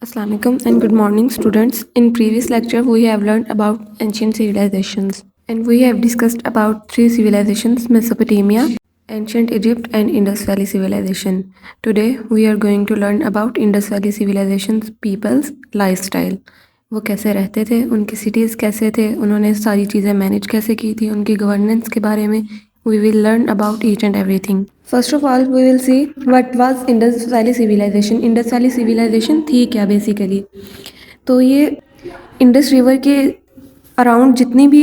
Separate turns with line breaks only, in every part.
Assalamu alaikum and good morning, students. In previous lecture, we have learned about ancient civilizations, and we have discussed about three civilizations: Mesopotamia, ancient Egypt, and Indus Valley civilization. Today, we are going to learn about Indus Valley civilization's people's lifestyle. वो कैसे रहते थे, उनकी cities कैसे थे, उन्होंने सारी चीज़ें manage कैसे की थी, उनकी governance के बारे में we will learn about each and everything. First of all, we will see what was Indus Valley civilization. Indus Valley civilization थी क्या basically? तो ये इंडस रिवर के अराउंड जितनी भी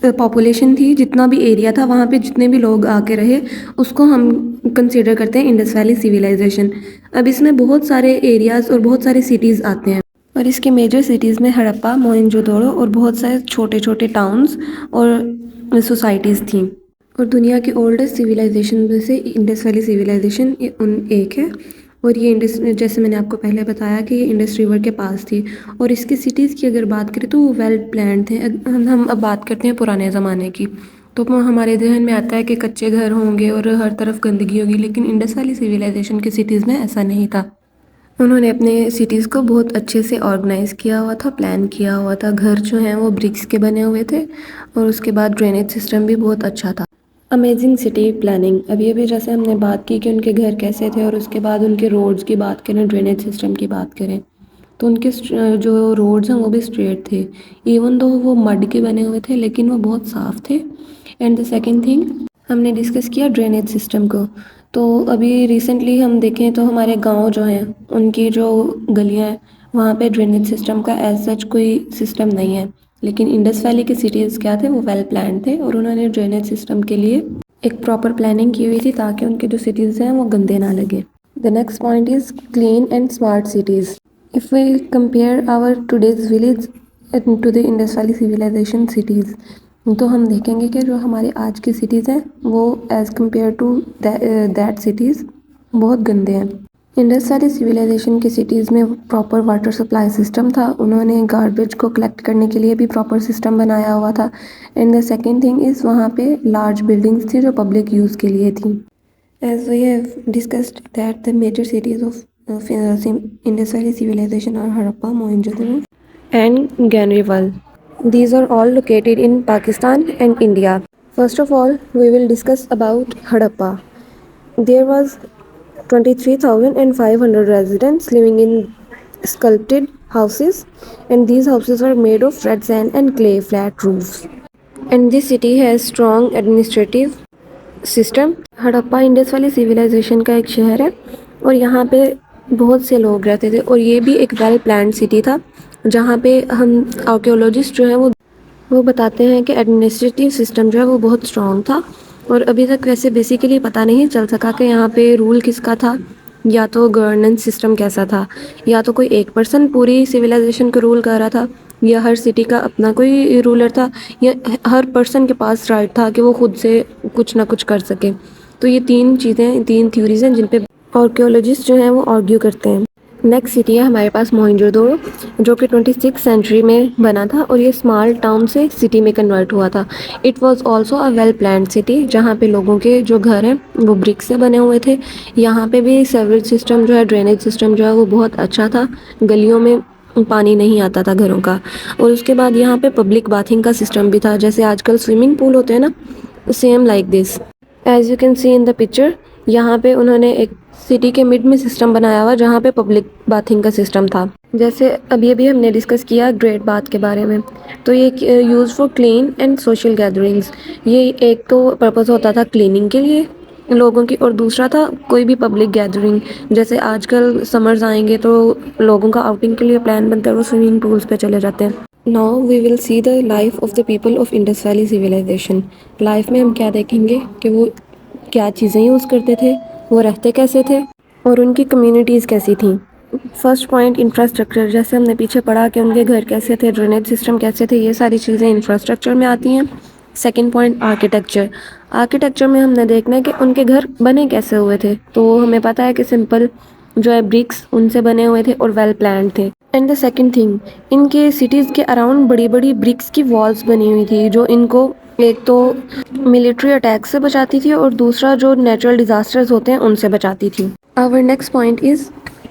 पॉपुलेशन थी, जितना भी एरिया था, वहाँ पे जितने भी लोग आके रहे, उसको हम कंसिडर करते हैं इंडस वैली सिविलाइजेशन. अब इसमें बहुत सारे एरियाज़ और बहुत सारे सिटीज़ आते हैं, और इसके मेजर सिटीज़ में हड़प्पा, मोहनजोदड़ो और बहुत सारे छोटे छोटे टाउन्स और सोसाइटीज़ थी. और दुनिया की ओल्डेस्ट सिविलाइजेशन में से इंडस वैली सिविलाइजेशन एक है. और ये इंडस, जैसे मैंने आपको पहले बताया कि ये इंडस रिवर के पास थी. और इसकी सिटीज़ की अगर बात करें तो वो वेल प्लान्ड थे. हम अब बात करते हैं पुराने ज़माने की, तो हमारे ध्यान में आता है कि कच्चे घर होंगे और हर तरफ गंदगी होगी, लेकिन इंडस वैली सिविलाइजेशन की सिटीज़ में ऐसा नहीं था. उन्होंने अपने सिटीज़ को बहुत अच्छे से ऑर्गेनाइज़ किया हुआ था, प्लान किया हुआ था. घर जो हैं वो ब्रिक्स के बने हुए थे, और उसके बाद ड्रेनेज सिस्टम भी बहुत अच्छा था. Amazing city planning. अभी जैसे हमने बात की कि उनके घर कैसे थे, और उसके बाद उनके रोड्स की बात करें, ड्रेनेज सिस्टम की बात करें, तो उनके जो रोड्स हैं वो भी स्ट्रेट थे. इवन दो वो मड के बने हुए थे, लेकिन वो बहुत साफ़ थे. एंड द सेकेंड थिंग, हमने डिस्कस किया ड्रेनेज सिस्टम को. तो अभी रिसेंटली हम देखें तो हमारे गांव जो हैं, उनकी जो गलियां हैं, वहाँ पे ड्रेनेज सिस्टम का एज सच कोई सिस्टम नहीं है. लेकिन इंडस वैली के सिटीज़ क्या थे, वो वेल प्लान थे, और उन्होंने ड्रेनेज सिस्टम के लिए एक प्रॉपर प्लानिंग की हुई थी ताकि उनके जो सिटीज़ हैं वो गंदे ना लगे. The next point is clean and smart cities. If we compare our today's village to the Indus valley civilization cities, तो हम देखेंगे कि जो हमारे आज की सिटीज़ हैं वो as compare to that cities बहुत गंदे हैं. इंडस वैली सिविलाइजेशन की सिटीज़ में प्रॉपर वाटर सप्लाई सिस्टम था. उन्होंने गार्बेज को कलेक्ट करने के लिए भी प्रॉपर सिस्टम बनाया हुआ था. And the second thing is, वहाँ पे लार्ज बिल्डिंग्स थी जो पब्लिक यूज़ के लिए थी. As we have discussed that the major cities of Indus valley civilisation are Harappa, Mohenjodaro and Ganeriwala. These are all located in Pakistan and India. First of all, we will discuss about Harappa. There was 23,500 residents living in sculpted houses, and these houses were made of red sand and clay flat roofs. And this city has strong administrative system. Harappa Indus valley civilization का एक शहर है, और यहाँ पे बहुत से लोग रहते थे, और ये भी एक वेल प्लान्ड सिटी था, जहाँ पे हम आर्कियोलॉजिस्ट जो हैं वो बताते हैं कि एडमिनिस्ट्रेटिव सिस्टम जो है वो बहुत स्ट्रॉन्ग था. और अभी तक वैसे बेसिकली पता नहीं चल सका कि यहाँ पे रूल किसका था, या तो गवर्नेंस सिस्टम कैसा था, या तो कोई एक पर्सन पूरी सिविलाइजेशन को रूल कर रहा था, या हर सिटी का अपना कोई रूलर था, या हर पर्सन के पास राइट था कि वो खुद से कुछ ना कुछ कर सके. तो ये तीन थ्योरीज हैं जिन पे आर्कियोलॉजिस्ट जो हैं वो आर्ग्यू करते हैं. नेक्स्ट सिटी है हमारे पास मोहनजोदड़ो, जो कि 26th सेंचुरी में बना था, और ये स्मॉल टाउन से सिटी में कन्वर्ट हुआ था. It was also a well planned city, जहाँ पे लोगों के जो घर हैं वो ब्रिक से बने हुए थे. यहाँ पे भी सेवरेज सिस्टम जो है, ड्रेनेज सिस्टम जो है वो बहुत अच्छा था. गलियों में पानी नहीं आता था घरों का. और उसके बाद यहाँ पे पब्लिक बाथिंग का सिस्टम भी था, जैसे आजकल स्विमिंग पूल होते हैं ना, same like this. As you can see in the picture, यहाँ पे उन्होंने एक सिटी के मिड में सिस्टम बनाया हुआ, जहाँ पे पब्लिक बाथिंग का सिस्टम था. जैसे अभी हमने डिस्कस किया ग्रेट बाथ के बारे में, तो ये use for clean and social gatherings. ये एक तो पर्पस होता था क्लीनिंग के लिए लोगों की, और दूसरा था कोई भी पब्लिक गैदरिंग. जैसे आजकल समर्स आएंगे तो लोगों का आउटिंग के लिए प्लान बनता है, वो स्विमिंग पूल्स पे चले जाते हैं. Now we will see the life of the people of Indus valley civilization. Life में हम क्या देखेंगे कि वो क्या चीज़ें यूज़ करते थे, वो रहते कैसे थे, और उनकी कम्युनिटीज़ कैसी थी. First point, infrastructure. जैसे हमने पीछे पढ़ा कि उनके घर कैसे थे, ड्रेनेज सिस्टम कैसे थे, ये सारी चीज़ें इंफ्रास्ट्रक्चर में आती हैं. Second point, architecture. आर्किटेक्चर में हमने देखना है कि उनके घर बने कैसे हुए थे. तो हमें पता है कि सिंपल जो है ब्रिक्स उनसे बने हुए थे और वेल प्लान्ड थे. एंड द सेकेंड थिंग, इनके सिटीज़ के अराउंड बड़ी बड़ी ब्रिक्स की वॉल्स बनी हुई थी, जो इनको एक तो मिलिट्री अटैक से बचाती थी, और दूसरा जो नेचुरल डिज़ास्टर्स होते हैं उनसे बचाती थी. Our next point is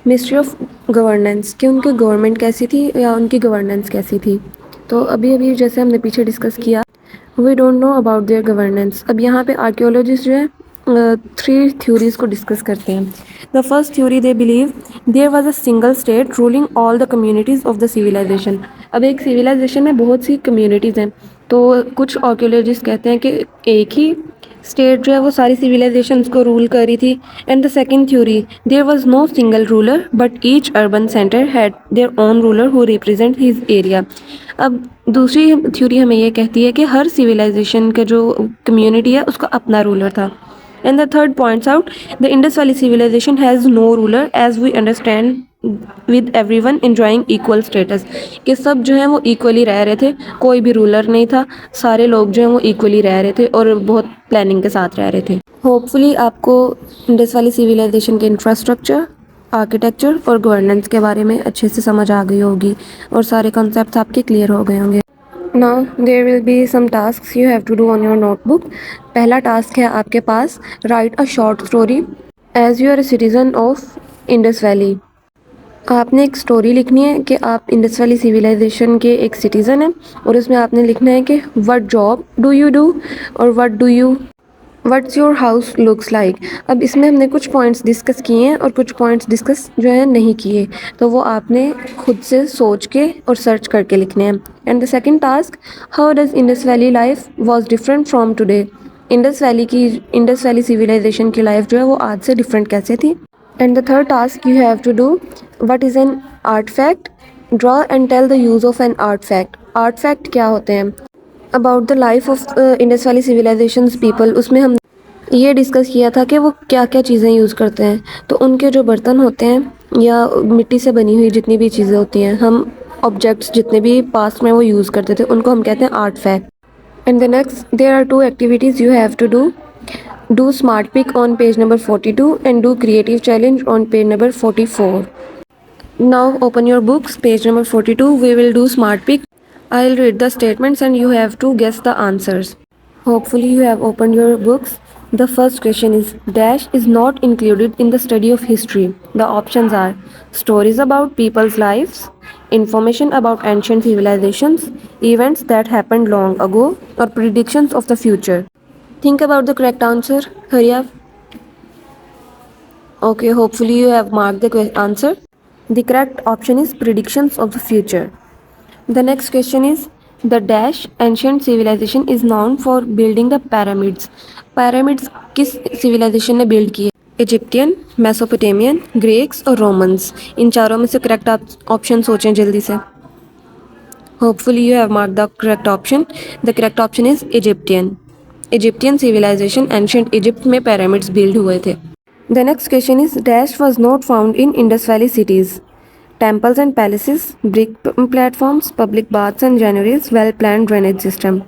mystery of governance, कि उनकी गवर्नमेंट कैसी थी या उनकी गवर्नेंस कैसी थी। तो अभी अभी जैसे हमने पीछे डिस्कस किया, we don't know about their governance. अब यहाँ पे आर्कियोलॉजिस्ट जो है 3 थ्योरीज को डिस्कस करते हैं। The first theory, they believe there was a single state ruling all the communities of the civilization. अब एक सिविलाइजेशन में बहुत सी कम्युनिटीज़ हैं, तो कुछ आर्कियोलॉजिस्ट कहते हैं कि एक ही स्टेट जो है वो सारी सिविलाइजेशंस को रूल कर रही थी। And the second theory, there was no single ruler but each urban centre had their own ruler who represent his area. अब दूसरी थ्योरी हमें ये कहती है कि हर सिविलाइजेशन का जो कम्युनिटी है उसका अपना रूलर था। And the third points out, the Indus valley civilization has no ruler as we understand with everyone enjoying equal status, कि सब जो है वो इक्वली रह रहे थे, कोई भी रूलर नहीं था, सारे लोग जो हैं वो इक्वली रह रहे थे और बहुत प्लानिंग के साथ रह रहे थे। होपफुली आपको इंडस वैली सिविलाइजेशन के इंफ्रास्ट्रक्चर, आर्किटेक्चर और गवर्नेंस के बारे में अच्छे से समझ आ गई होगी और सारे कॉन्सेप्ट्स आपके क्लियर हो गए होंगे। Now there will be some tasks you have to do on your notebook. पहला टास्क है आपके पास, write a short story as you are a citizen of Indus valley. आपने एक स्टोरी लिखनी है कि आप इंडस वैली सिविलाइजेशन के एक सिटीज़न हैं और उसमें आपने लिखना है कि what job do you do और what's your house looks like. अब इसमें हमने कुछ पॉइंट्स डिस्कस किए हैं और कुछ पॉइंट्स डिस्कस जो है नहीं किए, तो वो आपने खुद से सोच के और सर्च करके लिखने हैं। And the second task, how does Indus valley life was different from today. Indus valley civilisation की लाइफ जो है वो आज से डिफरेंट कैसे थी। And the third task you have to do, what is an artefact, draw and tell the use of an artefact. Artefact क्या होते हैं, about the life of Indus valley civilisations people. उसमें हम ये डिस्कस किया था कि वो क्या क्या चीज़ें यूज़ करते हैं। तो उनके जो बर्तन होते हैं या मिट्टी से बनी हुई जितनी भी चीज़ें होती हैं, हम ऑब्जेक्ट्स जितने भी पास्ट में वो यूज़ करते थे, उनको हम कहते हैं artefact. And the next, there are 2 activities you have to do, do smart pick on page number 42 and do creative challenge on page number 44. Now open your books, page number 42. We will do smart pick. I'll read the statements and you have to guess the answers. Hopefully you have opened your books. The first question is, dash is not included in the study of history. The options are stories about people's lives, information about ancient civilizations, events that happened long ago, or predictions of the future. Think about the correct answer. Hurry up. Okay, hopefully you have marked the answer. The correct option is predictions of the future. The next question is, the dash ancient civilization is known for building the pyramids. Pyramids किस civilization ने build किए? Egyptian, Mesopotamian, Greeks और Romans. इन चारों में से correct option सोचें जल्दी से. Hopefully you have marked the correct option. The correct option is Egyptian. Egyptian civilisation ancient Egypt में पिरामिड्स बिल्ड हुए थे। The next question is, dash was not found in Indus valley cities. Temples and palaces, brick platforms, public baths and granaries, well plan drainage system.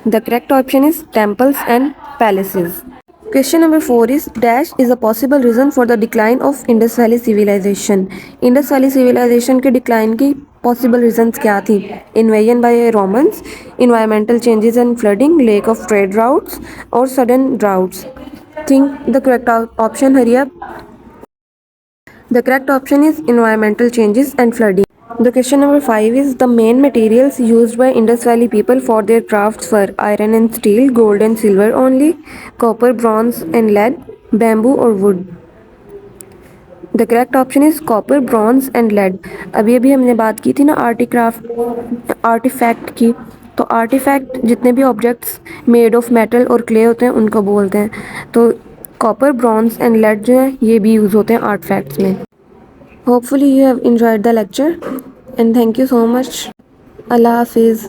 The correct option is temples and palaces. Question number 4 is, dash is a possible reason for the decline of Indus Valley civilization. Indus Valley civilization के decline की possible reasons क्या थी? Invasion by Romans, environmental changes and flooding, lack of trade routes, or sudden droughts. Think the correct option. Hurry up. The correct option is environmental changes and flooding. The question number 5 is, the main materials used by Indus Valley people for their crafts were iron and steel, gold and silver only, copper, bronze and lead, bamboo or wood. The correct option is copper, bronze and lead. अभी हमने बात की थी ना artefact की, तो artefact जितने भी ऑब्जेक्ट्स मेड ऑफ मेटल और क्ले होते हैं उनको बोलते हैं। तो कॉपर, ब्रॉन्ज एंड लेड जो है ये भी यूज़ होते हैं आर्टिफैक्ट्स में। Hopefully you have enjoyed the lecture and thank you so much. Allah Hafiz.